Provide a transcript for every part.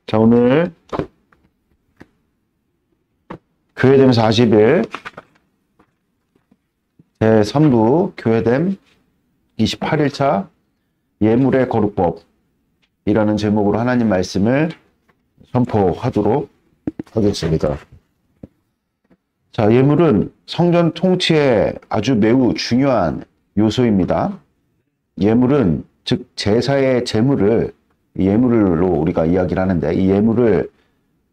자, 오늘 교회됨 40일 제3부 교회됨 28일차 예물의 거룩법이라는 제목으로 하나님 말씀을 선포하도록 하겠습니다. 자, 예물은 성전 통치에 아주 매우 중요한 요소입니다. 예물은 즉 제사의 제물을 예물로 우리가 이야기를 하는데, 이 예물을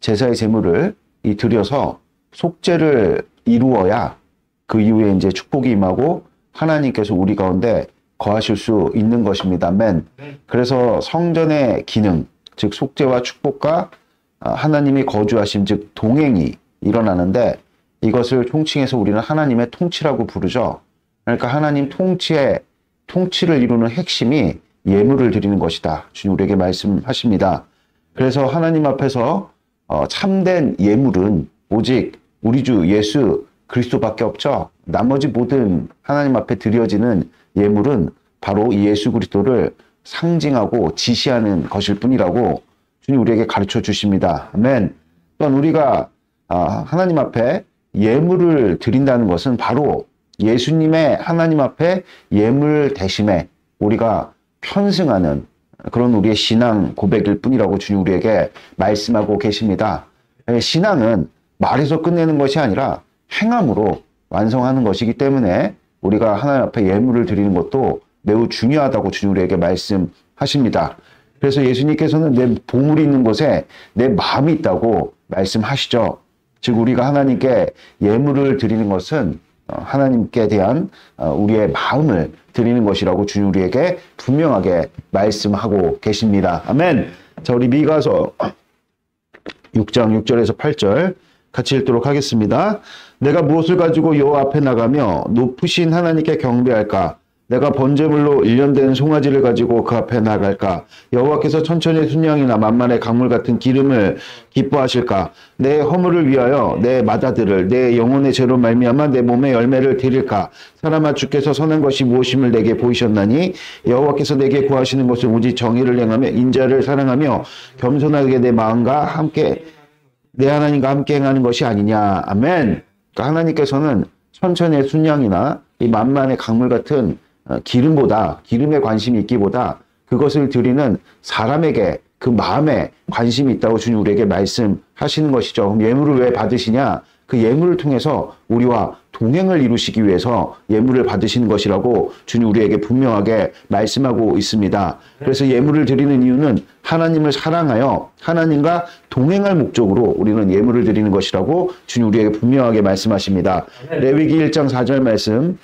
제사의 제물을 드려서 속죄를 이루어야 그 이후에 이제 축복이 임하고 하나님께서 우리 가운데 거하실 수 있는 것입니다. 아멘. 그래서 성전의 기능, 즉 속죄와 축복과 하나님이 거주하심, 즉 동행이 일어나는데, 이것을 총칭해서 우리는 하나님의 통치라고 부르죠. 그러니까 하나님 통치를 이루는 핵심이 예물을 드리는 것이다. 주님 우리에게 말씀하십니다. 그래서 하나님 앞에서 참된 예물은 오직 우리 주 예수 그리스도밖에 없죠. 나머지 모든 하나님 앞에 드려지는 예물은 바로 이 예수 그리스도를 상징하고 지시하는 것일 뿐이라고 주님 우리에게 가르쳐 주십니다. 아멘. 또한 우리가 하나님 앞에 예물을 드린다는 것은 바로 예수님의 하나님 앞에 예물 대심에 우리가 편승하는 그런 우리의 신앙 고백일 뿐이라고 주님 우리에게 말씀하고 계십니다. 신앙은 말에서 끝내는 것이 아니라 행함으로 완성하는 것이기 때문에 우리가 하나님 앞에 예물을 드리는 것도 매우 중요하다고 주님 우리에게 말씀하십니다. 그래서 예수님께서는 내 보물이 있는 곳에 내 마음이 있다고 말씀하시죠. 즉 우리가 하나님께 예물을 드리는 것은 하나님께 대한 우리의 마음을 드리는 것이라고 주님 우리에게 분명하게 말씀하고 계십니다. 아멘. 자, 우리 미가서 6장 6절에서 8절 같이 읽도록 하겠습니다. 내가 무엇을 가지고 여호와 앞에 나가며 높으신 하나님께 경배할까? 내가 번제물로 1년 된 송아지를 가지고 그 앞에 나갈까? 여호와께서 천천히 순양이나 만만의 강물 같은 기름을 기뻐하실까? 내 허물을 위하여 내 맏아들을 내 영혼의 죄로 말미암아 내 몸의 열매를 드릴까? 사람아, 주께서 선한 것이 무엇임을 내게 보이셨나니 여호와께서 내게 구하시는 것은 오직 정의를 행하며 인자를 사랑하며 겸손하게 내 마음과 함께 내 하나님과 함께 행하는 것이 아니냐. 아멘. 그러니까 하나님께서는 천천의 순양이나 이 만만의 강물 같은 기름에 관심이 있기보다 그것을 드리는 사람에게 그 마음에 관심이 있다고 주님 우리에게 말씀하시는 것이죠. 그럼 예물을 왜 받으시냐? 그 예물을 통해서 우리와 동행을 이루시기 위해서 예물을 받으시는 것이라고 주님 우리에게 분명하게 말씀하고 있습니다. 그래서 예물을 드리는 이유는 하나님을 사랑하여 하나님과 동행할 목적으로 우리는 예물을 드리는 것이라고 주님 우리에게 분명하게 말씀하십니다. 레위기 1장 4절 말씀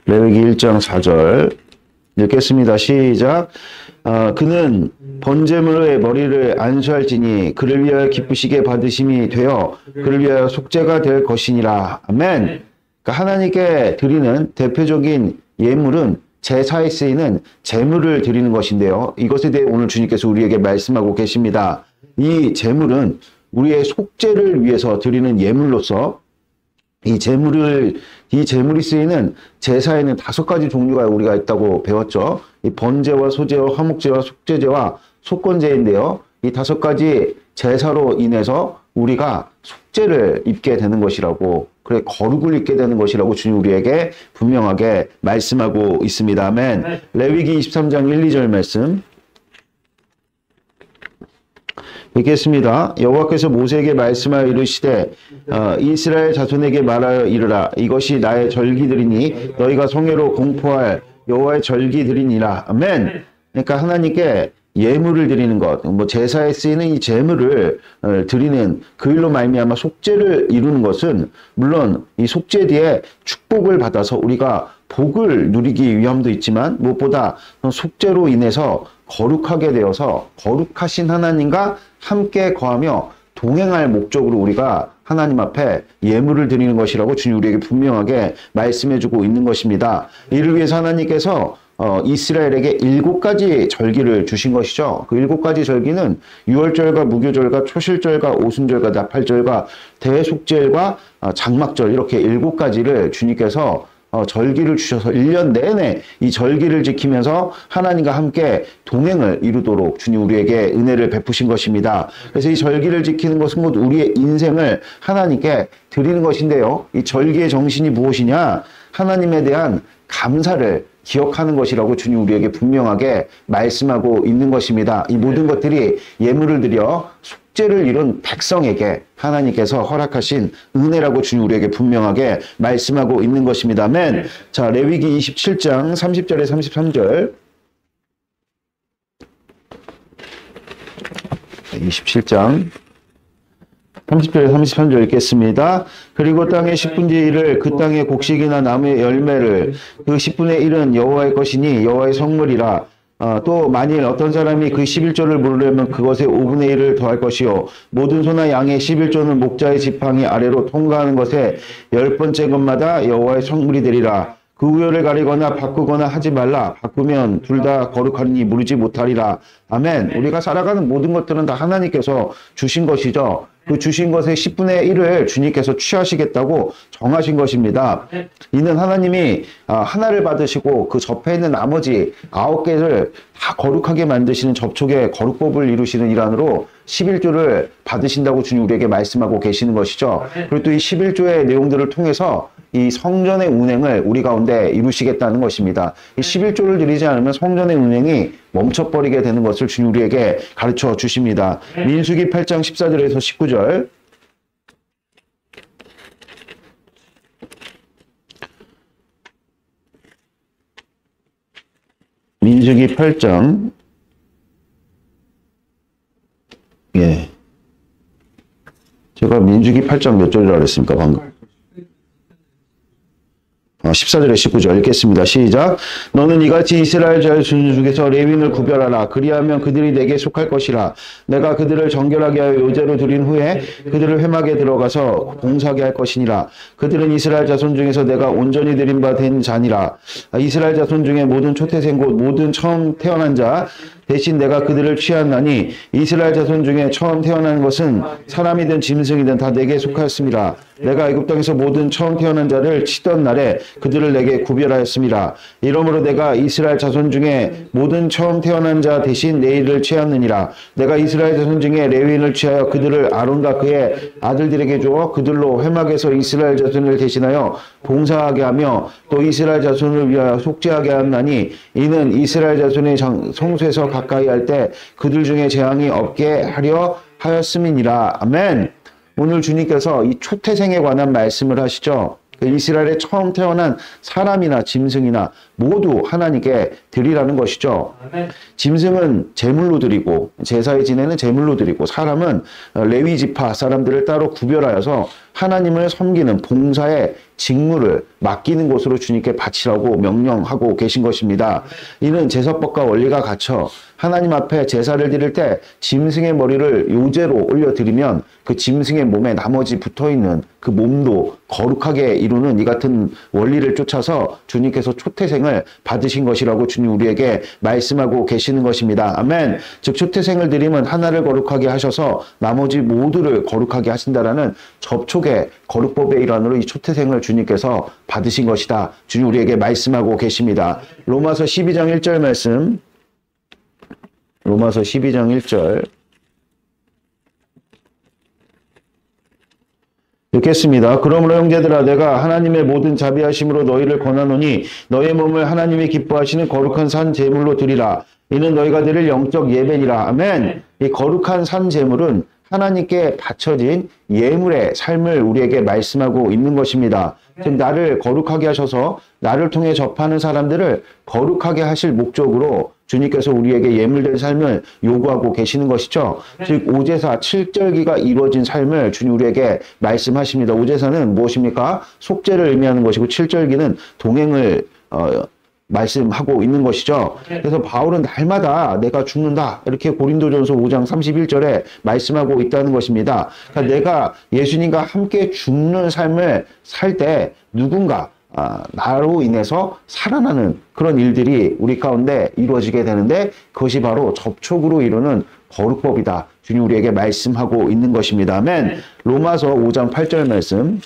레위기 1장 4절 읽겠습니다. 시작. 그는 번제물의 머리를 안수할지니 그를 위하여 기쁘시게 받으심이 되어 그를 위하여 속죄가 될 것이니라. 아멘. 그러니까 하나님께 드리는 대표적인 예물은 제사에 쓰이는 제물을 드리는 것인데요. 이것에 대해 오늘 주님께서 우리에게 말씀하고 계십니다. 이 제물은 우리의 속죄를 위해서 드리는 예물로서 이 제물이 쓰이는 제사에는 5가지 종류가 우리가 있다고 배웠죠. 이 번제와 소제와 화목제와 속죄제와 속건제인데요. 이 5가지 제사로 인해서 우리가 속죄를 입게 되는 것이라고, 그래 거룩을 입게 되는 것이라고 주님 우리에게 분명하게 말씀하고 있습니다. 아멘. 레위기 23장 1, 2절 말씀 읽겠습니다. 여호와께서 모세에게 말씀하여 이르시되 이스라엘 자손에게 말하여 이르라. 이것이 나의 절기들이니 너희가 성회로 공포할 여호와의 절기들이니라. 아멘. 그러니까 하나님께 예물을 드리는 것, 제사에 쓰이는 이 제물을 드리는 그 일로 말미암아 속죄를 이루는 것은 물론 이 속죄 뒤에 축복을 받아서 우리가 복을 누리기 위함도 있지만 무엇보다 속죄로 인해서 거룩하게 되어서 거룩하신 하나님과 함께 거하며 동행할 목적으로 우리가 하나님 앞에 예물을 드리는 것이라고 주님 우리에게 분명하게 말씀해주고 있는 것입니다. 이를 위해서 하나님께서 이스라엘에게 7가지 절기를 주신 것이죠. 그 7가지 절기는 유월절과 무교절과 초실절과 오순절과 나팔절과 대속절과 장막절, 이렇게 7가지를 주님께서 절기를 주셔서 1년 내내 이 절기를 지키면서 하나님과 함께 동행을 이루도록 주님 우리에게 은혜를 베푸신 것입니다. 그래서 이 절기를 지키는 것은 곧 우리의 인생을 하나님께 드리는 것인데요. 이 절기의 정신이 무엇이냐? 하나님에 대한 감사를 기억하는 것이라고 주님 우리에게 분명하게 말씀하고 있는 것입니다. 이 모든 것들이 예물을 드려 속죄를 이룬 백성에게 하나님께서 허락하신 은혜라고 주님 우리에게 분명하게 말씀하고 있는 것입니다. 아멘. 자, 레위기 27장 30절에 33절. 27장 30절에 33절 읽겠습니다. 그리고 땅의 10분의 1을 그 땅의 곡식이나 나무의 열매를 그 10분의 1은 여호와의 것이니 여호와의 성물이라. 또 만일 어떤 사람이 그 11조를 물으려면 그것의 5분의 1을 더할 것이요 모든 소나 양의 11조는 목자의 지팡이 아래로 통과하는 것에 10번째 것마다 여호와의 성물이 되리라. 그 우열을 가리거나 바꾸거나 하지 말라. 바꾸면 둘 다 거룩하니 무르지 못하리라. 아멘. 우리가 살아가는 모든 것들은 다 하나님께서 주신 것이죠. 그 주신 것의 10분의 1을 주님께서 취하시겠다고 정하신 것입니다. 이는 하나님이 하나를 받으시고 그 접해 있는 나머지 9개를 다 거룩하게 만드시는 접촉의 거룩법을 이루시는 일환으로 11조를 받으신다고 주님 우리에게 말씀하고 계시는 것이죠. 그리고 또 이 11조의 내용들을 통해서 이 성전의 운행을 우리 가운데 이루시겠다는 것입니다. 이 11조를 드리지 않으면 성전의 운행이 멈춰버리게 되는 것을 주님 우리에게 가르쳐 주십니다. 민수기 8장 14절에서 19절. 민수기 8장. 예. 제가 민수기 8장 몇 절이라고 그랬습니까, 방금? 14절에 19절 읽겠습니다. 시작. 너는 이같이 이스라엘 자손 중에서 레위인을 구별하라. 그리하면 그들이 내게 속할 것이라. 내가 그들을 정결하게 하여 요제로 드린 후에 그들을 회막에 들어가서 봉사하게 할 것이니라. 그들은 이스라엘 자손 중에서 내가 온전히 드린 바 된 자니라. 이스라엘 자손 중에 모든 초태생 곧 모든 처음 태어난 자 대신 내가 그들을 취하나니 이스라엘 자손 중에 처음 태어난 것은 사람이든 짐승이든 다 내게 속하였습니다. 내가 애굽 땅에서 모든 처음 태어난 자를 치던 날에 그들을 내게 구별하였습니다. 이러므로 내가 이스라엘 자손 중에 모든 처음 태어난 자 대신 내 일을 취하느니라. 내가 이스라엘 자손 중에 레위인을 취하여 그들을 아론과 그의 아들들에게 주어 그들로 회막에서 이스라엘 자손을 대신하여 봉사하게 하며 또 이스라엘 자손을 위하여 속죄하게 하나니 이는 이스라엘 자손의 성소에서 가까이 할 때 그들 중에 재앙이 없게 하려 하였음이니라. 아멘. 오늘 주님께서 이 초태생에 관한 말씀을 하시죠. 이스라엘에 처음 태어난 사람이나 짐승이나 모두 하나님께 드리라는 것이죠. 짐승은 제물로 드리고 제사에 지내는 제물로 드리고 사람은 레위 지파 사람들을 따로 구별하여서 하나님을 섬기는 봉사의 직무를 맡기는 곳으로 주님께 바치라고 명령하고 계신 것입니다. 이는 제사법과 원리가 갖춰 하나님 앞에 제사를 드릴 때 짐승의 머리를 요제로 올려드리면 그 짐승의 몸에 나머지 붙어있는 그 몸도 거룩하게 이루는 이 같은 원리를 쫓아서 주님께서 초태생을 받으신 것이라고 주님 우리에게 말씀하고 계시는 것입니다. 아멘. 즉 초태생을 드리면 하나를 거룩하게 하셔서 나머지 모두를 거룩하게 하신다라는 접촉의 거룩법의 일환으로 이 초태생을 주님께서 받으신 것이다. 주님 우리에게 말씀하고 계십니다. 로마서 12장 1절 말씀. 로마서 12장 1절 읽겠습니다. 그러므로 형제들아 내가 하나님의 모든 자비하심으로 너희를 권하노니 너희 몸을 하나님이 기뻐하시는 거룩한 산 제물로 드리라. 이는 너희가 드릴 영적 예배니라. 아멘. 이 거룩한 산 제물은 하나님께 바쳐진 예물의 삶을 우리에게 말씀하고 있는 것입니다. 즉 나를 거룩하게 하셔서 나를 통해 접하는 사람들을 거룩하게 하실 목적으로 주님께서 우리에게 예물된 삶을 요구하고 계시는 것이죠. 즉 오제사 7절기가 이루어진 삶을 주님 우리에게 말씀하십니다. 오제사는 무엇입니까? 속죄를 의미하는 것이고 7절기는 동행을 말씀하고 있는 것이죠. 그래서 바울은 날마다 내가 죽는다 이렇게 고린도전서 5장 31절에 말씀하고 있다는 것입니다. 그러니까 내가 예수님과 함께 죽는 삶을 살 때 누군가 나로 인해서 살아나는 그런 일들이 우리 가운데 이루어지게 되는데 그것이 바로 접촉으로 이루는 거룩법이다. 주님 우리에게 말씀하고 있는 것입니다. 아멘. 로마서 5장 8절 말씀.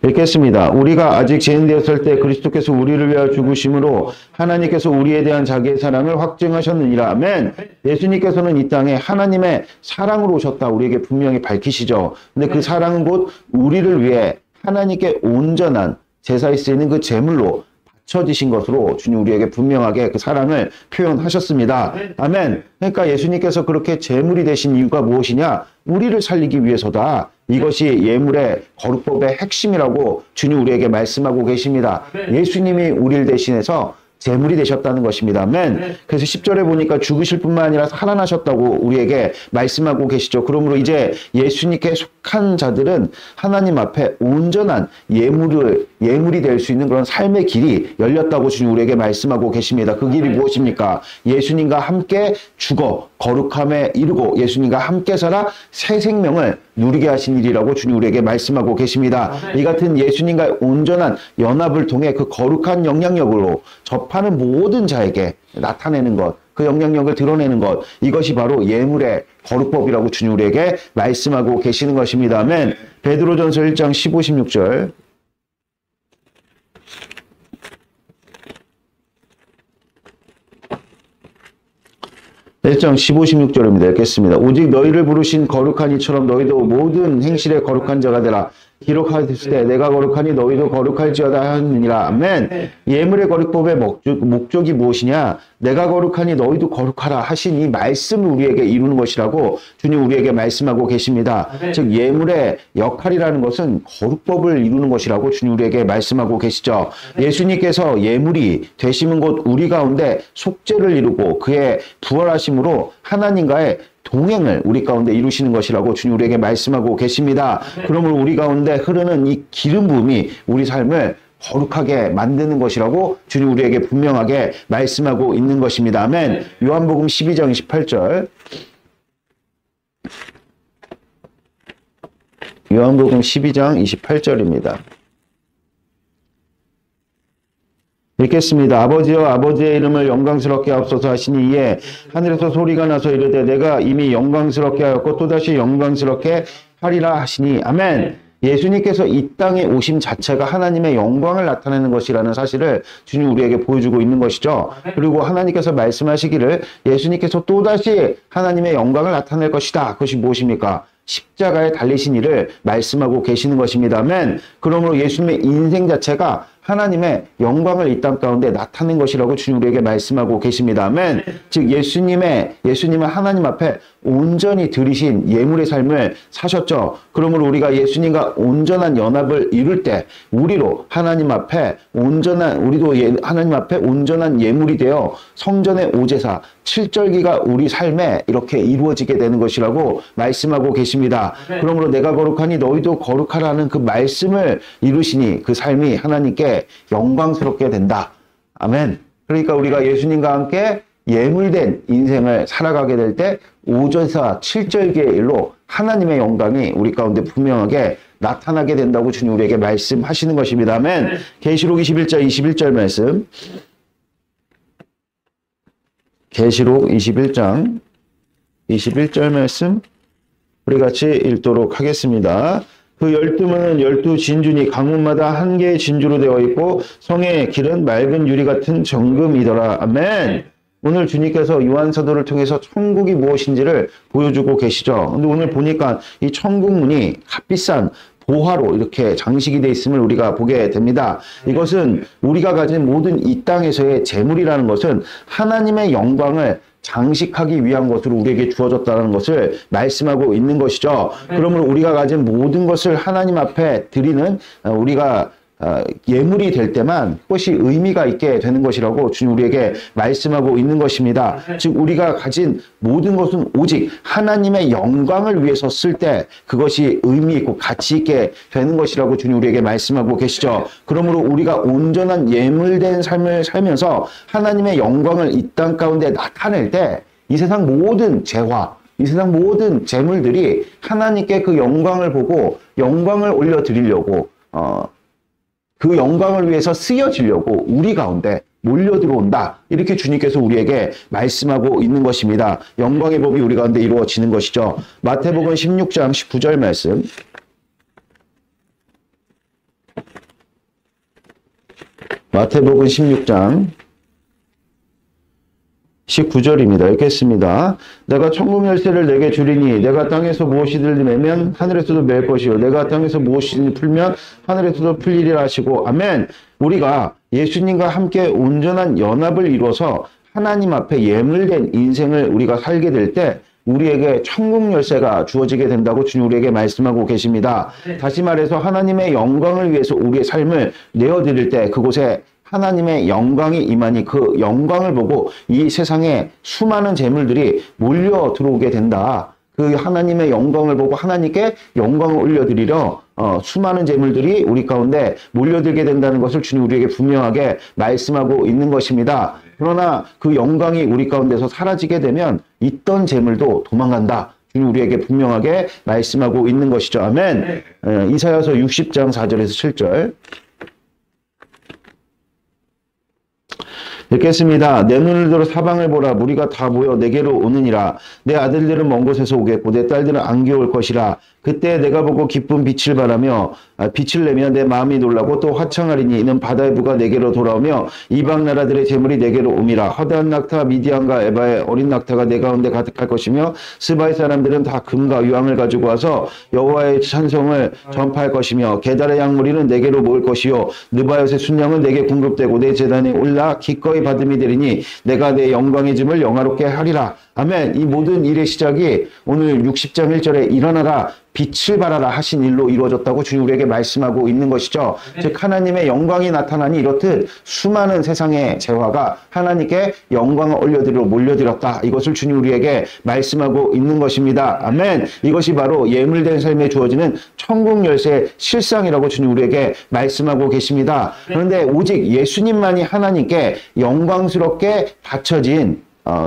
읽겠습니다. 우리가 아직 죄인 되었을 때 그리스도께서 우리를 위하여 죽으심으로 하나님께서 우리에 대한 자기의 사랑을 확증하셨느니라. 아멘. 예수님께서는 이 땅에 하나님의 사랑으로 오셨다. 우리에게 분명히 밝히시죠. 근데 그 사랑은 곧 우리를 위해 하나님께 온전한 제사에 쓰이는 그 제물로 바쳐지신 것으로 주님 우리에게 분명하게 그 사랑을 표현하셨습니다. 아멘. 그러니까 예수님께서 그렇게 제물이 되신 이유가 무엇이냐? 우리를 살리기 위해서다. 이것이 예물의 거룩법의 핵심이라고 주님 우리에게 말씀하고 계십니다. 예수님이 우리를 대신해서 제물이 되셨다는 것입니다. 아멘. 그래서 10절에 보니까 죽으실 뿐만 아니라 살아나셨다고 우리에게 말씀하고 계시죠. 그러므로 이제 예수님께 속한 자들은 하나님 앞에 온전한 예물이 될 수 있는 그런 삶의 길이 열렸다고 주님 우리에게 말씀하고 계십니다. 그 길이 무엇입니까? 예수님과 함께 죽어 거룩함에 이르고 예수님과 함께 살아 새 생명을 누리게 하신 일이라고 주님 우리에게 말씀하고 계십니다. 이 같은 예수님과의 온전한 연합을 통해 그 거룩한 영향력으로 접하는 모든 자에게 나타내는 것, 그 영향력을 드러내는 것, 이것이 바로 예물의 거룩법이라고 주님 우리에게 말씀하고 계시는 것입니다. 아멘. 베드로전서 1장 15, 16절. 1장 15, 16절입니다. 읽겠습니다. 오직 너희를 부르신 거룩한 이처럼 너희도 모든 행실에 거룩한 자가 되라. 기록하였을 때 내가 거룩하니 너희도 거룩할지어다 하느니라. 아멘. 예물의 거룩법의 목적이 무엇이냐? 내가 거룩하니 너희도 거룩하라 하신 이 말씀을 우리에게 이루는 것이라고 주님 우리에게 말씀하고 계십니다. 즉 예물의 역할이라는 것은 거룩법을 이루는 것이라고 주님 우리에게 말씀하고 계시죠. 예수님께서 예물이 되시는 곳 우리 가운데 속죄를 이루고 그의 부활하심으로 하나님과의 동행을 우리 가운데 이루시는 것이라고 주님 우리에게 말씀하고 계십니다. 그러므로 우리 가운데 흐르는 이 기름 부음이 우리 삶을 거룩하게 만드는 것이라고 주님 우리에게 분명하게 말씀하고 있는 것입니다. 아멘. 요한복음 12장 28절. 요한복음 12장 28절입니다. 읽겠습니다. 아버지여 아버지의 이름을 영광스럽게 하옵소서 하시니 이에 하늘에서 소리가 나서 이르되 내가 이미 영광스럽게 하였고 또다시 영광스럽게 하리라 하시니. 아멘. 예수님께서 이 땅에 오심 자체가 하나님의 영광을 나타내는 것이라는 사실을 주님 우리에게 보여주고 있는 것이죠. 그리고 하나님께서 말씀하시기를 예수님께서 또다시 하나님의 영광을 나타낼 것이다. 그것이 무엇입니까? 십자가에 달리신 일을 말씀하고 계시는 것입니다. 아멘. 그러므로 예수님의 인생 자체가 하나님의 영광을 이 땅 가운데 나타낸 것이라고 주님 우리에게 말씀하고 계십니다. 아멘. 즉 예수님은 하나님 앞에 온전히 들이신 예물의 삶을 사셨죠. 그러므로 우리가 예수님과 온전한 연합을 이룰 때 우리도 하나님 앞에 온전한 예물이 되어 성전의 오제사 7절기가 우리 삶에 이렇게 이루어지게 되는 것이라고 말씀하고 계십니다. 그러므로 내가 거룩하니 너희도 거룩하라는 그 말씀을 이루시니 그 삶이 하나님께 영광스럽게 된다. 아멘. 그러니까 우리가 예수님과 함께 예물된 인생을 살아가게 될 때 오제사 7절기의 일로 하나님의 영광이 우리 가운데 분명하게 나타나게 된다고 주님 우리에게 말씀하시는 것입니다. 아멘. 계시록 21장 21절 말씀. 계시록 21장 21절 말씀 우리 같이 읽도록 하겠습니다. 그 12문은 12진주니 강문마다 한 개의 진주로 되어 있고 성의 길은 맑은 유리 같은 정금이더라. 아멘. 오늘 주님께서 요한사도를 통해서 천국이 무엇인지를 보여주고 계시죠. 근데 오늘 보니까 이 천국문이 값비싼 보화로 이렇게 장식이 되어 있음을 우리가 보게 됩니다. 이것은 우리가 가진 모든 이 땅에서의 재물이라는 것은 하나님의 영광을 장식하기 위한 것으로 우리에게 주어졌다는 것을 말씀하고 있는 것이죠. 그러므로 우리가 가진 모든 것을 하나님 앞에 드리는 우리가 예물이 될 때만 그것이 의미가 있게 되는 것이라고 주님 우리에게 말씀하고 있는 것입니다. 즉 우리가 가진 모든 것은 오직 하나님의 영광을 위해서 쓸 때 그것이 의미 있고 가치 있게 되는 것이라고 주님 우리에게 말씀하고 계시죠. 그러므로 우리가 온전한 예물된 삶을 살면서 하나님의 영광을 이 땅 가운데 나타낼 때 이 세상 모든 재화, 이 세상 모든 재물들이 하나님께 그 영광을 보고 영광을 올려드리려고 그 영광을 위해서 쓰여지려고 우리 가운데 몰려 들어온다. 이렇게 주님께서 우리에게 말씀하고 있는 것입니다. 영광의 법이 우리 가운데 이루어지는 것이죠. 마태복음 16장 19절 말씀. 마태복음 16장 19절입니다. 읽겠습니다. 내가 천국 열쇠를 내게 주리니 내가 땅에서 무엇이든지 매면 하늘에서도 맬 것이요 내가 땅에서 무엇이든지 풀면 하늘에서도 풀리리라 하시고 아멘. 우리가 예수님과 함께 온전한 연합을 이루어서 하나님 앞에 예물된 인생을 우리가 살게 될 때 우리에게 천국 열쇠가 주어지게 된다고 주님 우리에게 말씀하고 계십니다. 다시 말해서 하나님의 영광을 위해서 우리의 삶을 내어드릴 때 그곳에 하나님의 영광이 임하니 그 영광을 보고 이 세상에 수많은 재물들이 몰려 들어오게 된다. 그 하나님의 영광을 보고 하나님께 영광을 올려드리려 수많은 재물들이 우리 가운데 몰려들게 된다는 것을 주님 우리에게 분명하게 말씀하고 있는 것입니다. 그러나 그 영광이 우리 가운데서 사라지게 되면 있던 재물도 도망간다. 주님 우리에게 분명하게 말씀하고 있는 것이죠. 아멘. 이사야서 60장 4절에서 7절 읽겠습니다. 내 눈을 들어 사방을 보라. 무리가 다 모여 내게로 오느니라. 내 아들들은 먼 곳에서 오겠고 내 딸들은 안겨 올 것이라. 그때 내가 보고 기쁜 빛을 바라며 빛을 내며 내 마음이 놀라고 또 화창하리니 이는 바다의 부가 내게로 돌아오며 이방 나라들의 재물이 내게로 옴이라. 허다한 낙타 미디안과 에바의 어린 낙타가 내 가운데 가득할 것이며 스바의 사람들은 다 금과 유황을 가지고 와서 여호와의 찬송을 전파할 것이며 게달의 양무리는 내게로 모일 것이요 느바요의 순양은 내게 공급되고 내 제단에 올라 기꺼이 받음이 되리니 내가 내 영광의 짐을 영화롭게 하리라. 아멘. 이 모든 일의 시작이 오늘 60장 1절에 일어나라 빛을 발하라 하신 일로 이루어졌다고 주님 우리에게 말씀하고 있는 것이죠. 즉 하나님의 영광이 나타나니 이렇듯 수많은 세상의 재화가 하나님께 영광을 올려드리러 몰려들었다. 이것을 주님 우리에게 말씀하고 있는 것입니다. 아멘. 이것이 바로 예물된 삶에 주어지는 천국 열쇠의 실상이라고 주님 우리에게 말씀하고 계십니다. 그런데 오직 예수님만이 하나님께 영광스럽게 바쳐진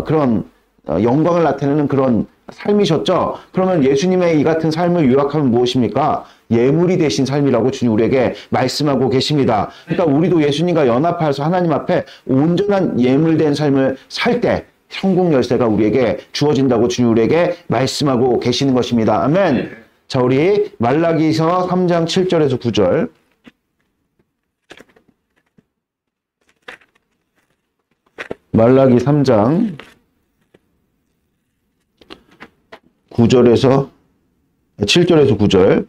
그런 영광을 나타내는 그런 삶이셨죠. 그러면 예수님의 이 같은 삶을 요약하면 무엇입니까? 예물이 되신 삶이라고 주님 우리에게 말씀하고 계십니다. 그러니까 우리도 예수님과 연합하여서 하나님 앞에 온전한 예물된 삶을 살 때 천국 열쇠가 우리에게 주어진다고 주님 우리에게 말씀하고 계시는 것입니다. 아멘. 자, 우리 말라기서 3장 7절에서 9절 말라기 3장 9절에서 7절에서 9절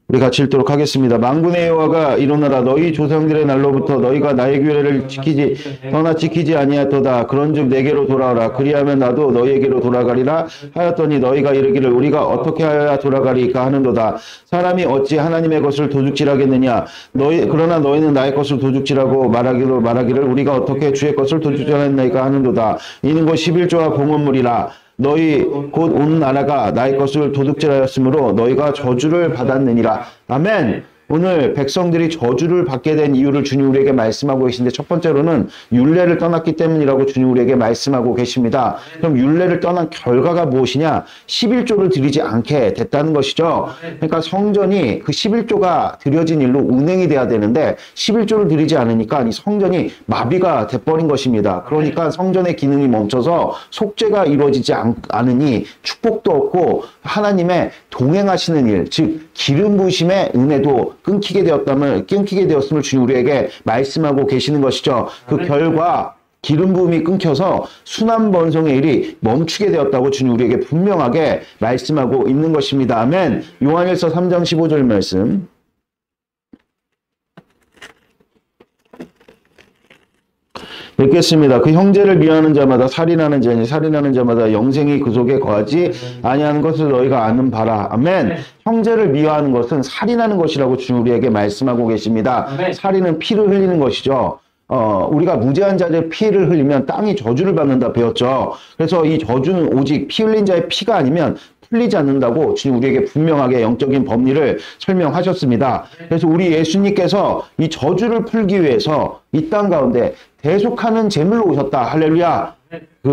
우리 같이 읽도록 하겠습니다. 만군의 여호와가 이르노라 너희 조상들의 날로부터 너희가 나의 규례를 지키지 아니하였도다. 그런즉 내게로 돌아오라. 그리하면 나도 너희에게로 돌아가리라 하였더니 너희가 이르기를 우리가 어떻게 하여야 돌아가리까 하는도다. 사람이 어찌 하나님의 것을 도둑질하겠느냐. 그러나 너희는 나의 것을 도둑질하고 말하기를 우리가 어떻게 주의 것을 도둑질하였나이까 하는도다. 이는 곧 11조와 공헌물이라. 너희 곧 온 나라가 나의 것을 도둑질하였으므로 너희가 저주를 받았느니라. 아멘. 오늘 백성들이 저주를 받게 된 이유를 주님 우리에게 말씀하고 계신데 첫 번째로는 율례를 떠났기 때문이라고 주님 우리에게 말씀하고 계십니다. 그럼 율례를 떠난 결과가 무엇이냐? 11조를 드리지 않게 됐다는 것이죠. 그러니까 성전이 그 11조가 드려진 일로 운행이 돼야 되는데 11조를 드리지 않으니까 이 성전이 마비가 돼버린 것입니다. 그러니까 성전의 기능이 멈춰서 속죄가 이루어지지 않으니 축복도 없고 하나님의 동행하시는 일, 즉 기름 부으심의 은혜도 끊기게 되었음을 주님 우리에게 말씀하고 계시는 것이죠. 그 결과 기름 부음이 끊겨서 순환 번성의 일이 멈추게 되었다고 주님 우리에게 분명하게 말씀하고 있는 것입니다. 아멘. 요한일서 3장 15절 말씀 읽겠습니다. 그 형제를 미워하는 자마다 살인하는 자니 살인하는 자마다 영생이 그 속에 거하지 아니하는 것을 너희가 아는 바라. 아멘. 형제를 미워하는 것은 살인하는 것이라고 주님 우리에게 말씀하고 계십니다. 살인은 피를 흘리는 것이죠. 우리가 무죄한 자의 피를 흘리면 땅이 저주를 받는다 배웠죠. 그래서 이 저주는 오직 피 흘린 자의 피가 아니면 풀리지 않는다고 주님 우리에게 분명하게 영적인 법리를 설명하셨습니다. 그래서 우리 예수님께서 이 저주를 풀기 위해서 이 땅 가운데 대속하는 제물로 오셨다. 할렐루야.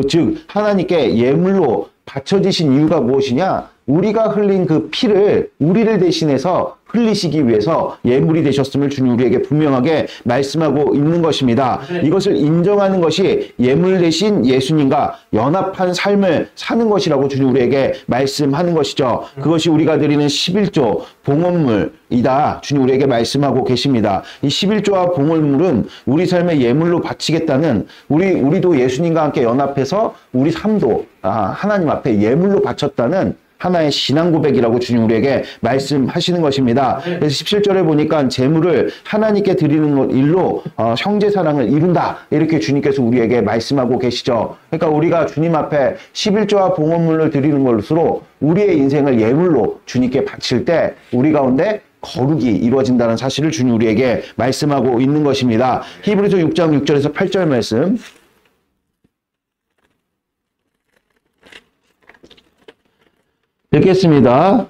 즉 하나님께 예물로 바쳐지신 이유가 무엇이냐? 우리가 흘린 그 피를 우리를 대신해서 흘리시기 위해서 예물이 되셨음을 주님 우리에게 분명하게 말씀하고 있는 것입니다. 이것을 인정하는 것이 예물 대신 예수님과 연합한 삶을 사는 것이라고 주님 우리에게 말씀하는 것이죠. 그것이 우리가 드리는 11조 봉헌물이다. 주님 우리에게 말씀하고 계십니다. 이 11조와 봉헌물은 우리 삶의 예물로 바치겠다는 우리도 예수님과 함께 연합해서 우리 삶도 하나님 앞에 예물로 바쳤다는 하나의 신앙 고백이라고 주님 우리에게 말씀하시는 것입니다. 그래서 17절에 보니까 재물을 하나님께 드리는 일로 형제 사랑을 이룬다. 이렇게 주님께서 우리에게 말씀하고 계시죠. 그러니까 우리가 주님 앞에 11조와 봉헌물을 드리는 것으로 우리의 인생을 예물로 주님께 바칠 때 우리 가운데 거룩이 이루어진다는 사실을 주님 우리에게 말씀하고 있는 것입니다. 히브리서 6장 6절에서 8절 말씀 읽겠습니다.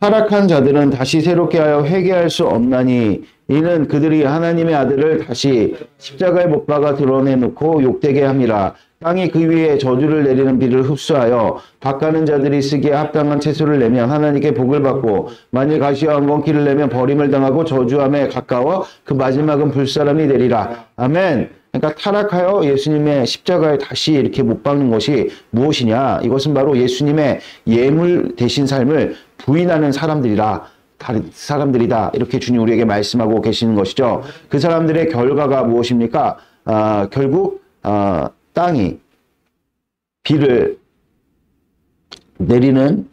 타락한 자들은 다시 새롭게 하여 회개할 수 없나니 이는 그들이 하나님의 아들을 다시 십자가에 못 박아 드러내놓고 욕되게 함이라. 땅이 그 위에 저주를 내리는 비를 흡수하여 밭가는 자들이 쓰기에 합당한 채소를 내면 하나님께 복을 받고 만일 가시와 엉겅퀴를 내면 버림을 당하고 저주함에 가까워 그 마지막은 불사람이 되리라. 아멘. 그러니까 타락하여 예수님의 십자가에 다시 이렇게 못 박는 것이 무엇이냐? 이것은 바로 예수님의 예물 되신 삶을 부인하는 사람들이다. 이렇게 주님 우리에게 말씀하고 계시는 것이죠. 그 사람들의 결과가 무엇입니까? 결국 땅이 비를 내리는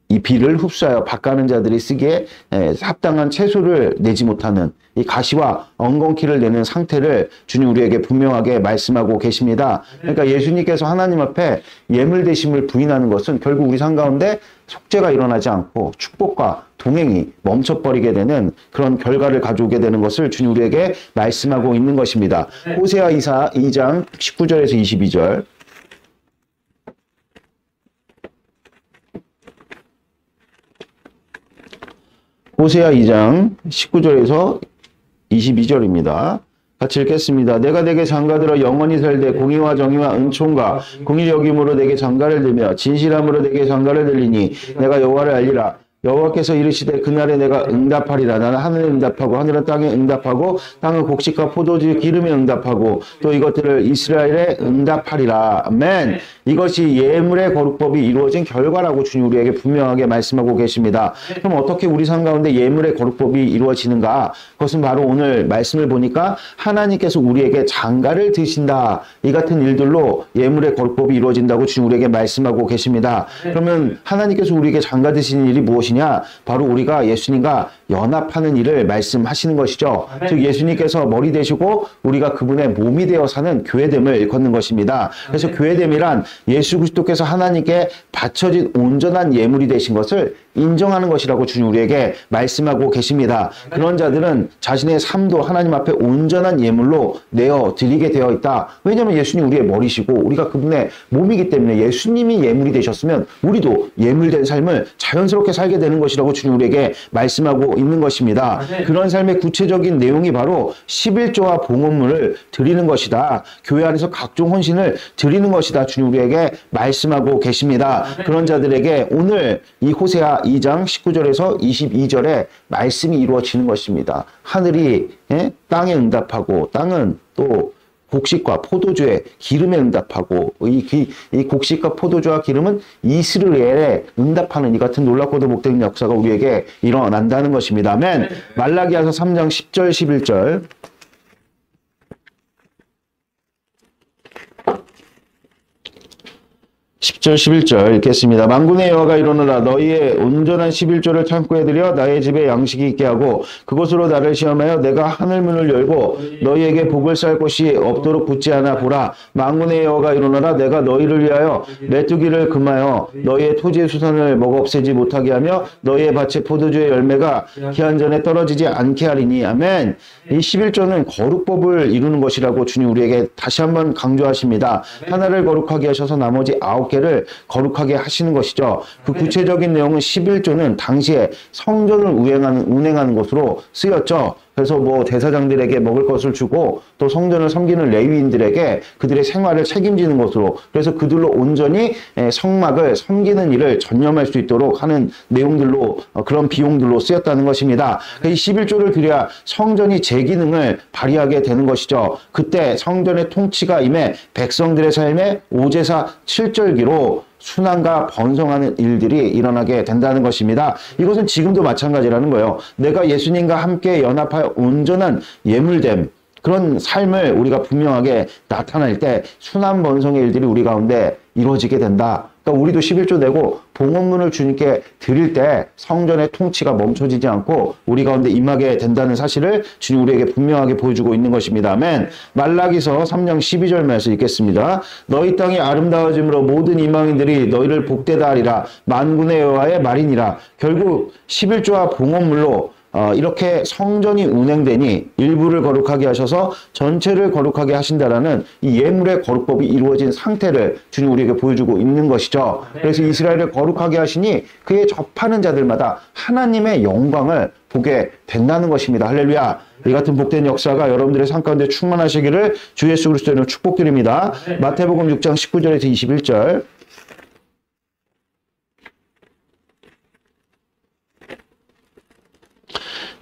이 비를 흡수하여 밭가는 자들이 쓰기에 합당한 채소를 내지 못하는 이 가시와 엉겅퀴를 내는 상태를 주님 우리에게 분명하게 말씀하고 계십니다. 그러니까 예수님께서 하나님 앞에 예물 되심을 부인하는 것은 결국 우리 삶 가운데 속죄가 일어나지 않고 축복과 동행이 멈춰버리게 되는 그런 결과를 가져오게 되는 것을 주님 우리에게 말씀하고 있는 것입니다. 호세아 2장 19절에서 22절 호세아 2장 19절에서 22절입니다. 같이 읽겠습니다. 내가 내게 장가들어 영원히 살되 공의와 정의와 은총과 공의 여김으로 내게 장가를 들며 진실함으로 내게 장가를 들리니 내가 여호와를 알리라. 여호와께서 이르시되 그날에 내가 응답하리라. 나는 하늘에 응답하고 하늘은 땅에 응답하고 땅은 곡식과 포도주 기름에 응답하고 또 이것들을 이스라엘에 응답하리라. 아멘. 이것이 예물의 거룩법이 이루어진 결과라고 주님 우리에게 분명하게 말씀하고 계십니다. 그럼 어떻게 우리 삶 가운데 예물의 거룩법이 이루어지는가? 그것은 바로 오늘 말씀을 보니까 하나님께서 우리에게 장가를 드신다. 이 같은 일들로 예물의 거룩법이 이루어진다고 주님 우리에게 말씀하고 계십니다. 그러면 하나님께서 우리에게 장가 드시는 일이 무엇이냐? 바로 우리가 예수님과 연합하는 일을 말씀하시는 것이죠. 즉 예수님께서 머리 되시고 우리가 그분의 몸이 되어 사는 교회됨을 일컫는 것입니다. 그래서 교회됨이란 예수 그리스도께서 하나님께 바쳐진 온전한 예물이 되신 것을 인정하는 것이라고 주님 우리에게 말씀하고 계십니다. 그런 자들은 자신의 삶도 하나님 앞에 온전한 예물로 내어 드리게 되어 있다. 왜냐하면 예수님 우리의 머리시고 우리가 그분의 몸이기 때문에 예수님이 예물이 되셨으면 우리도 예물된 삶을 자연스럽게 살게 되는 것이라고 주님 우리에게 말씀하고 있는 것입니다. 그런 삶의 구체적인 내용이 바로 11조와 봉헌물을 드리는 것이다. 교회 안에서 각종 헌신을 드리는 것이다. 주님 우리에게 말씀하고 계십니다. 그런 자들에게 오늘 이 호세아 2장 19절에서 22절에 말씀이 이루어지는 것입니다. 하늘이 땅에 응답하고 땅은 또 곡식과 포도주에 기름에 응답하고 이 곡식과 포도주와 기름은 이스라엘에 응답하는 이 같은 놀랍고도 복된 역사가 우리에게 일어난다는 것입니다. 아멘. 말라기야서 3장 10절 11절 10절 11절 읽겠습니다. 만군의 여호와가 이르노라. 너희의 온전한 11조를 창고에 들여 나의 집에 양식이 있게 하고 그곳으로 나를 시험하여 내가 하늘문을 열고 너희에게 복을 쌀 곳이 없도록 붙지 않아 보라. 만군의 여호와가 이르노라. 내가 너희를 위하여 메뚜기를 금하여 너희의 토지의 수산을 먹어 없애지 못하게 하며 너희의 밭의 포도주의 열매가 기한 전에 떨어지지 않게 하리니. 아멘. 이 11조는 거룩법을 이루는 것이라고 주님 우리에게 다시 한번 강조하십니다. 하나를 거룩하게 하셔서 나머지 9개를 거룩하게 하시는 것이죠. 그 구체적인 내용은 11조는 당시에 성전을 운행하는 것으로 쓰였죠. 그래서 뭐 제사장들에게 먹을 것을 주고 또 성전을 섬기는 레위인들에게 그들의 생활을 책임지는 것으로, 그래서 그들로 온전히 성막을 섬기는 일을 전념할 수 있도록 하는 내용들로, 그런 비용들로 쓰였다는 것입니다. 이 11조를 드려야 성전이 제 기능을 발휘하게 되는 것이죠. 그때 성전의 통치가 임해 백성들의 삶에 오제사 7절기로 순환과 번성하는 일들이 일어나게 된다는 것입니다. 이것은 지금도 마찬가지라는 거예요. 내가 예수님과 함께 연합하여 온전한 예물됨, 그런 삶을 우리가 분명하게 나타낼 때 순환 번성의 일들이 우리 가운데 이루어지게 된다. 그러니까 우리도 11조 내고 봉헌문을 주님께 드릴 때 성전의 통치가 멈춰지지 않고 우리 가운데 임하게 된다는 사실을 주님 우리에게 분명하게 보여주고 있는 것입니다. 아멘. 말라기서 3장 12절 말씀 읽겠습니다. 너희 땅이 아름다워짐으로 모든 이방인들이 너희를 복되다 하리라. 만군의 여호와의 말이니라. 결국 11조와 봉헌물로 이렇게 성전이 운행되니 일부를 거룩하게 하셔서 전체를 거룩하게 하신다라는 이 예물의 거룩법이 이루어진 상태를 주님 우리에게 보여주고 있는 것이죠. 그래서 이스라엘을 거룩하게 하시니 그에 접하는 자들마다 하나님의 영광을 보게 된다는 것입니다. 할렐루야. 이 같은 복된 역사가 여러분들의 삶 가운데 충만하시기를 주 예수 그리스도로 축복드립니다. 마태복음 6장 19절에서 21절.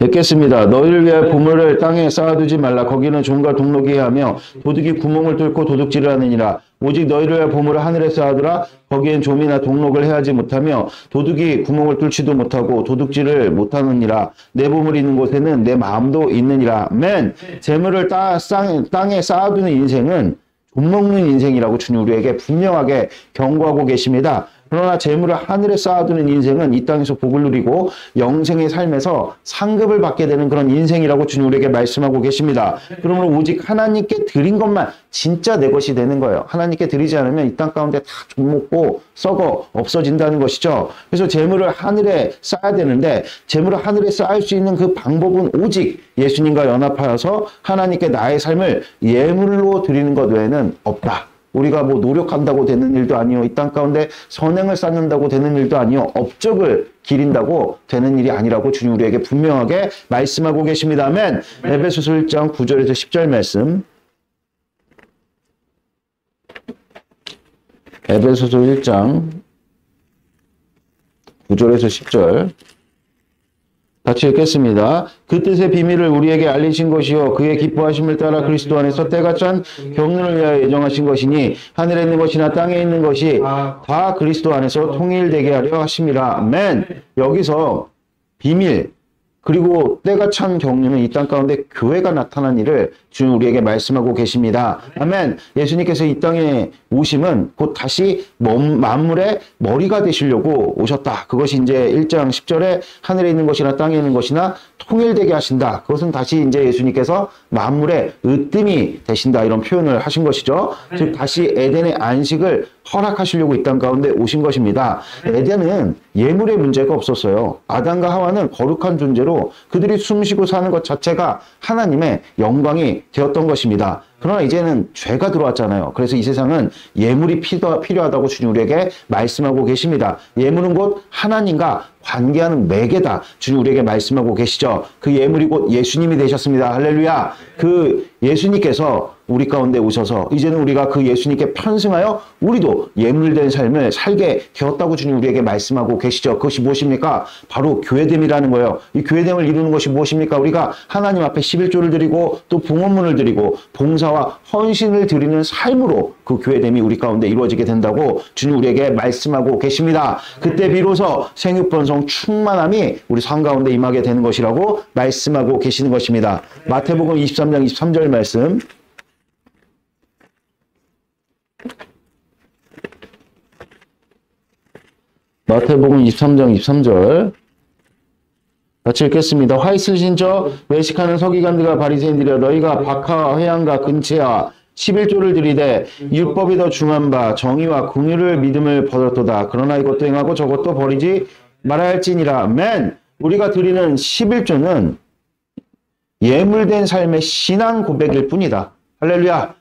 읽겠습니다. 너희를 위하여 보물을 땅에 쌓아두지 말라. 거기는 종과 동록이 하며 도둑이 구멍을 뚫고 도둑질을 하느니라. 오직 너희를 위하여 보물을 하늘에 쌓아두라. 거기엔 좀이나 동록을 해하지 못하며 도둑이 구멍을 뚫지도 못하고 도둑질을 못하느니라. 내 보물이 있는 곳에는 내 마음도 있느니라. 아멘. 재물을 땅에 쌓아두는 인생은 돈먹는 인생이라고 주님 우리에게 분명하게 경고하고 계십니다. 그러나 재물을 하늘에 쌓아두는 인생은 이 땅에서 복을 누리고 영생의 삶에서 상급을 받게 되는 그런 인생이라고 주님 우리에게 말씀하고 계십니다. 그러므로 오직 하나님께 드린 것만 진짜 내 것이 되는 거예요. 하나님께 드리지 않으면 이 땅 가운데 다 좀먹고 썩어 없어진다는 것이죠. 그래서 재물을 하늘에 쌓아야 되는데 재물을 하늘에 쌓을 수 있는 그 방법은 오직 예수님과 연합하여서 하나님께 나의 삶을 예물로 드리는 것 외에는 없다. 우리가 뭐 노력한다고 되는 일도 아니요, 이 땅 가운데 선행을 쌓는다고 되는 일도 아니요, 업적을 기린다고 되는 일이 아니라고 주님 우리에게 분명하게 말씀하고 계십니다. 아멘. 에베소서 1장 9절에서 10절 말씀. 에베소서 1장 9절에서 10절. 같이 읽겠습니다. 그 뜻의 비밀을 우리에게 알리신 것이요 그의 기뻐하심을 따라 그리스도 안에서 때가 찬 경륜을 위하여 예정하신 것이니 하늘에 있는 것이나 땅에 있는 것이 다 그리스도 안에서 통일되게 하려 하심이라. 아멘. 여기서 비밀 그리고 때가 찬 경륜은 이 땅 가운데 교회가 나타난 일을 주님 우리에게 말씀하고 계십니다. 아멘. 예수님께서 이 땅에 오심은 곧 다시 만물의 머리가 되시려고 오셨다. 그것이 이제 1장 10절에 하늘에 있는 것이나 땅에 있는 것이나 통일되게 하신다. 그것은 다시 이제 예수님께서 만물의 으뜸이 되신다. 이런 표현을 하신 것이죠. 즉 다시 에덴의 안식을 허락하시려고 이 땅 가운데 오신 것입니다. 에덴은 예물의 문제가 없었어요. 아담과 하와는 거룩한 존재로 그들이 숨쉬고 사는 것 자체가 하나님의 영광이 되었던 것입니다. 그러나 이제는 죄가 들어왔잖아요. 그래서 이 세상은 예물이 필요하다고 주님 우리에게 말씀하고 계십니다. 예물은 곧 하나님과 관계하는 매개다. 주님 우리에게 말씀하고 계시죠. 그 예물이 곧 예수님이 되셨습니다. 할렐루야. 그 예수님께서 우리 가운데 오셔서 이제는 우리가 그 예수님께 편승하여 우리도 예물된 삶을 살게 되었다고 주님 우리에게 말씀하고 계시죠. 그것이 무엇입니까? 바로 교회됨이라는 거예요. 이 교회됨을 이루는 것이 무엇입니까? 우리가 하나님 앞에 11조를 드리고 또 봉헌문을 드리고 봉사와 헌신을 드리는 삶으로 그 교회됨이 우리 가운데 이루어지게 된다고 주님 우리에게 말씀하고 계십니다. 그때 비로소 생육번성 충만함이 우리 삶 가운데 임하게 되는 것이라고 말씀하고 계시는 것입니다. 마태복음 23장 23절 말씀. 마태복음 23장 23절 같이 읽겠습니다. 화 있으신 저 외식하는 서기관들과 바리새인들이여 너희가 박하와 회양과 근체와 11조를 드리되 율법이 더 중한 바 정의와 긍휼을 믿음을 버렸도다. 그러나 이것도 행하고 저것도 버리지 말아야 할지니라. 아멘. 우리가 드리는 11조는 예물된 삶의 신앙 고백일 뿐이다. 할렐루야.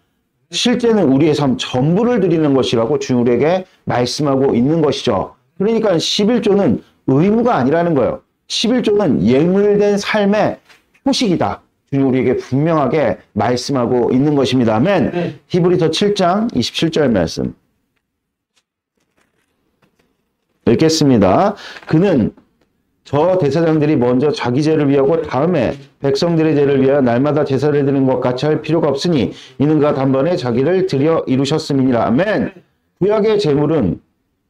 실제는 우리의 삶 전부를 드리는 것이라고 주님 우리에게 말씀하고 있는 것이죠. 그러니까 11조는 의무가 아니라는 거예요. 11조는 예물된 삶의 후식이다. 주님 우리에게 분명하게 말씀하고 있는 것입니다. 아멘. 히브리서 7장 27절 말씀 읽겠습니다. 그는 저 대사장들이 먼저 자기 죄를 위하고 다음에 백성들의 죄를 위하여 날마다 제사를 드리는 것 같이 할 필요가 없으니 이는 그가 단번에 자기를 드려 이루셨음이니라. 아멘. 구약의 제물은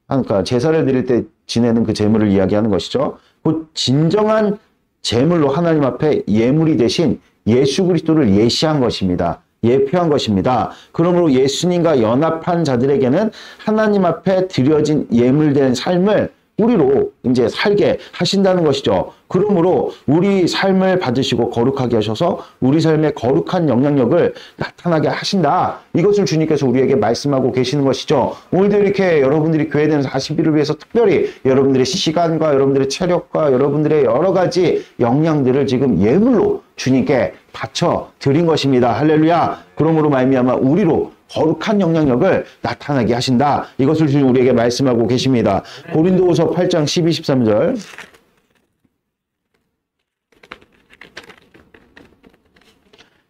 그러니까 제사를 드릴 때 지내는 그 제물을 이야기하는 것이죠. 그 진정한 제물로 하나님 앞에 예물이 되신 예수 그리스도를 예시한 것입니다. 예표한 것입니다. 그러므로 예수님과 연합한 자들에게는 하나님 앞에 드려진 예물된 삶을 우리로 이제 살게 하신다는 것이죠. 그러므로 우리 삶을 받으시고 거룩하게 하셔서 우리 삶의 거룩한 영향력을 나타나게 하신다. 이것을 주님께서 우리에게 말씀하고 계시는 것이죠. 오늘도 이렇게 여러분들이 교회된 40일을 위해서 특별히 여러분들의 시간과 여러분들의 체력과 여러분들의 여러 가지 역량들을 지금 예물로 주님께 바쳐 드린 것입니다. 할렐루야. 그러므로 말미암아 우리로 거룩한 영향력을 나타나게 하신다. 이것을 주님 우리에게 말씀하고 계십니다. 고린도후서 8장 12, 13절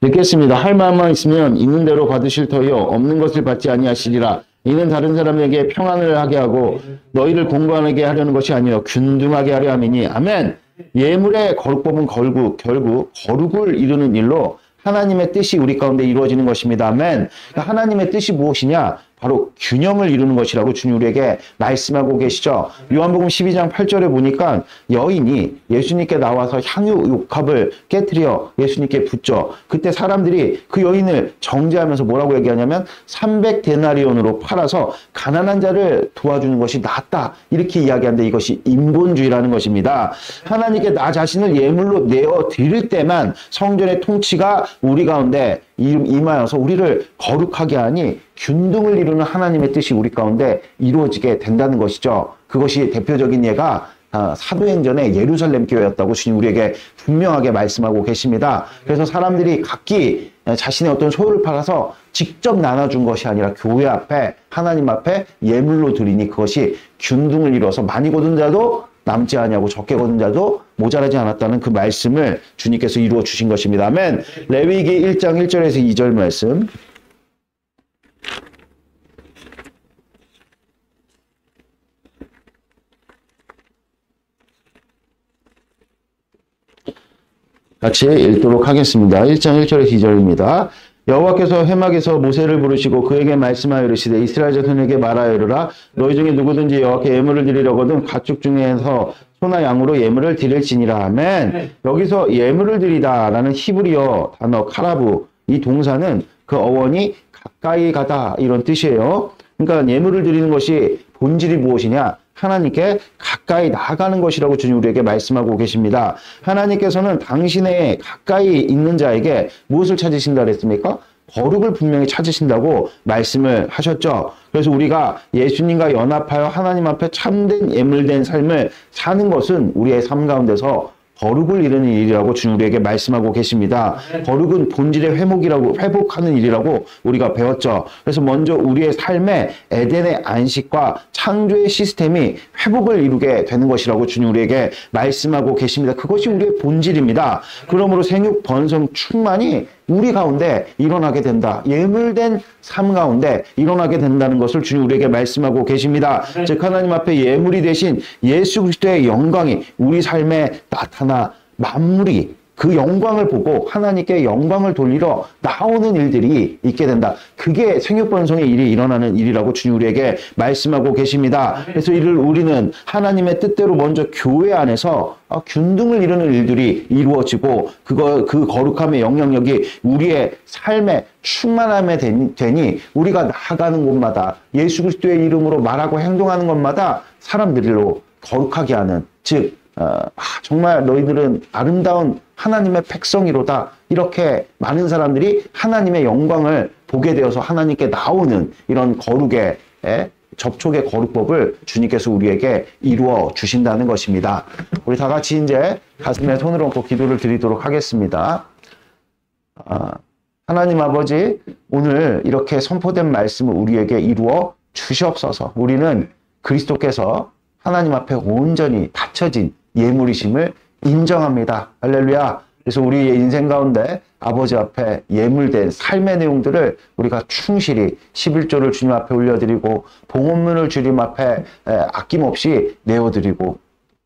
읽겠습니다. 할 마음만 있으면 있는 대로 받으실 터이요 없는 것을 받지 아니하시리라. 이는 다른 사람에게 평안을 하게 하고 너희를 공고하게 하려는 것이 아니요 균등하게 하려 함이니. 아멘. 예물의 거룩법은 결국 거룩을 이루는 일로 하나님의 뜻이 우리 가운데 이루어지는 것입니다. 아멘. 그러니까 하나님의 뜻이 무엇이냐? 바로 균형을 이루는 것이라고 주님 우리에게 말씀하고 계시죠. 요한복음 12장 8절에 보니까 여인이 예수님께 나와서 향유 욕합을 깨트려 예수님께 붓죠. 그때 사람들이 그 여인을 정죄하면서 뭐라고 얘기하냐면 300데나리온으로 팔아서 가난한 자를 도와주는 것이 낫다. 이렇게 이야기하는데 이것이 인본주의라는 것입니다. 하나님께 나 자신을 예물로 내어 드릴 때만 성전의 통치가 우리 가운데 임하여서 우리를 거룩하게 하니 균등을 이루는 하나님의 뜻이 우리 가운데 이루어지게 된다는 것이죠. 그것이 대표적인 예가 사도행전의 예루살렘 교회였다고 주님 우리에게 분명하게 말씀하고 계십니다. 그래서 사람들이 각기 자신의 어떤 소유를 팔아서 직접 나눠준 것이 아니라 교회 앞에 하나님 앞에 예물로 드리니 그것이 균등을 이루어서 많이 거둔 자도 남지 아니하고 적게 거둔 자도 모자라지 않았다는 그 말씀을 주님께서 이루어 주신 것입니다. 아멘. 레위기 1장 1절에서 2절 말씀 같이 읽도록 하겠습니다. 1장 1절에서 2절입니다. 여호와께서 회막에서 모세를 부르시고 그에게 말씀하여 이르시되 이스라엘 자손에게 말하여 이르라. 너희 중에 누구든지 여호와께 예물을 드리려거든 가축 중에서 소나 양으로 예물을 드릴지니라. 아멘. 여기서 예물을 드리다라는 히브리어 단어 카라부, 이 동사는 그 어원이 가까이 가다 이런 뜻이에요. 그러니까 예물을 드리는 것이 본질이 무엇이냐? 하나님께 가까이 나아가는 것이라고 주님 우리에게 말씀하고 계십니다. 하나님께서는 당신의 가까이 있는 자에게 무엇을 찾으신다 그랬습니까? 거룩을 분명히 찾으신다고 말씀을 하셨죠. 그래서 우리가 예수님과 연합하여 하나님 앞에 참된 예물된 삶을 사는 것은 우리의 삶 가운데서 거룩을 이루는 일이라고 주님 우리에게 말씀하고 계십니다. 거룩은 본질의 회복하는 일이라고 우리가 배웠죠. 그래서 먼저 우리의 삶에 에덴의 안식과 창조의 시스템이 회복을 이루게 되는 것이라고 주님 우리에게 말씀하고 계십니다. 그것이 우리의 본질입니다. 그러므로 생육 번성 충만이 우리 가운데 일어나게 된다. 예물된 삶 가운데 일어나게 된다는 것을 주님 우리에게 말씀하고 계십니다. 즉 하나님 앞에 예물이 되신 예수 그리스도의 영광이 우리 삶에 나타나 만물이 그 영광을 보고 하나님께 영광을 돌리러 나오는 일들이 있게 된다. 그게 생육번성의 일이 일어나는 일이라고 주님 우리에게 말씀하고 계십니다. 그래서 이를 우리는 하나님의 뜻대로 먼저 교회 안에서 균등을 이루는 일들이 이루어지고 그 거룩함의 영향력이 우리의 삶에 충만함에 되니 우리가 나아가는 곳마다 예수 그리스도의 이름으로 말하고 행동하는 것마다 사람들로 거룩하게 하는, 즉 정말 너희들은 아름다운 하나님의 백성이로다. 이렇게 많은 사람들이 하나님의 영광을 보게 되어서 하나님께 나오는 이런 거룩의 접촉의 거룩법을 주님께서 우리에게 이루어 주신다는 것입니다. 우리 다 같이 이제 가슴에 손을 얹고 기도를 드리도록 하겠습니다. 하나님 아버지, 오늘 이렇게 선포된 말씀을 우리에게 이루어 주시옵소서. 우리는 그리스도께서 하나님 앞에 온전히 바쳐진 예물이심을 인정합니다. 할렐루야. 그래서 우리의 인생 가운데 아버지 앞에 예물된 삶의 내용들을 우리가 충실히 11조를 주님 앞에 올려드리고 봉헌문을 주님 앞에 아낌없이 내어드리고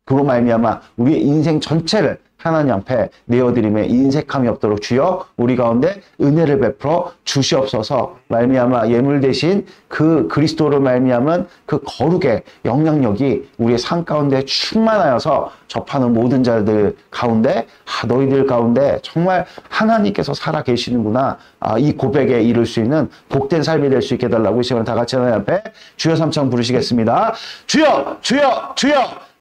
그로 말미암아 우리의 인생 전체를 하나님 앞에 내어드림에 인색함이 없도록 주여 우리 가운데 은혜를 베풀어 주시옵소서. 말미암아 예물 대신 그 그리스도로 말미암은 그 거룩의 영향력이 우리의 삶 가운데 충만하여서 접하는 모든 자들 가운데 너희들 가운데 정말 하나님께서 살아 계시는구나, 이 고백에 이룰 수 있는 복된 삶이 될 수 있게 해달라고 이 시간에 다 같이 하나님 앞에 주여 삼창 부르시겠습니다. 주여 주여 주여